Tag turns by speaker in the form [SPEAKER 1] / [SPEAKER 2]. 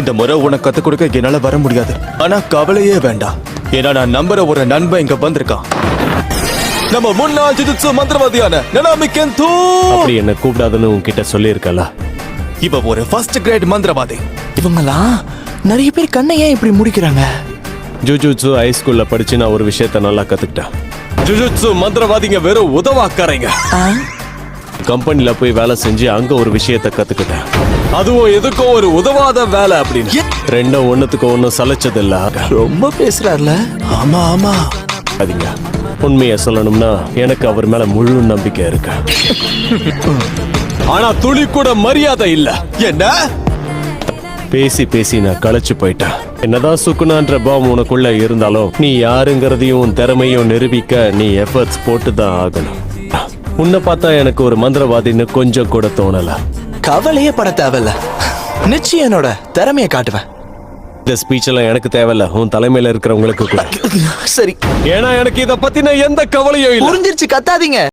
[SPEAKER 1] இந்த முறை உனக்கு கத்துக் கொடுக்க என்னால வர முடியாது. ஆனா கவலையே வேண்டாம். ஏன்னா நான் நம்புற ஒரு நண்பன் இங்க வந்திருக்கான். நம்ம முன்னாள் ஜுஜுட்சு மந்திரவாதியான நனாமி கென்தோ.
[SPEAKER 2] அப்படி என்ன கூப்பிடாதுன்னு உன்கிட்ட சொல்லியிருக்கல.
[SPEAKER 1] இவ ஒரு ஃபர்ஸ்ட் கிரேட் மந்திரவாதி.
[SPEAKER 3] இவங்கலாம் நிறைய பேர் கண்ணை ஏன் இப்படி முடிக்கிறாங்க?
[SPEAKER 2] ஜுஜுட்சு ஹைஸ்கூல்ல படிச்சு நான் ஒரு விஷயத்த நல்லா கத்துக்கிட்டேன். ஜுஜுட்சு மந்திரவாதிங்க வெறும் உதவாக்கறீங்க. கம்பெனில போய் வேலை செஞ்சு அங்க ஒரு விஷயத்த கத்துக்கிட்டேன். அதுவும் எதுக்கோ ஒரு உதவாத வேலை அப்படின்னு. ரெண்டும் ஒண்ணுத்துக்கு ஒண்ணும் சலைச்சது இல்ல.
[SPEAKER 3] ரொம்ப பேசுறாருல.
[SPEAKER 1] ஆமா ஆமா.
[SPEAKER 2] அதுங்க உண்மையை சொல்லணும்னா எனக்கு அவர் மேல முழு நம்பிக்கை இருக்கு. ஆனா துளி கூட மரியாதை இல்ல.
[SPEAKER 1] என்ன?
[SPEAKER 2] பேசி பேசி நான் களைச்சு போயிட்டேன். என்னதான் சுக்குனான்ற பாவம் உனக்குள்ள இருந்தாலும் நீ யாருங்கிறதையும் உன் திறமையும் நிரூபிக்க நீ எஃபர்ட்ஸ் போட்டு தான் ஆகணும். உன்னை பார்த்தா எனக்கு ஒரு மந்திரவாதின்னு கொஞ்சம் கூட தோணல.
[SPEAKER 3] கவலையே பட தேவையில்ல. நிச்சயம் என்னோட திறமையை காட்டுவேன்.
[SPEAKER 2] இந்த ஸ்பீச் எல்லாம் எனக்கு தேவையில்ல, உன் தலைமையில இருக்கிறவங்களுக்கு கூட.
[SPEAKER 3] சரி,
[SPEAKER 2] ஏன்னா எனக்கு இத பத்தின எந்த கவலையும் இல்ல.
[SPEAKER 3] புரிஞ்சிருச்சு, கத்தாதீங்க.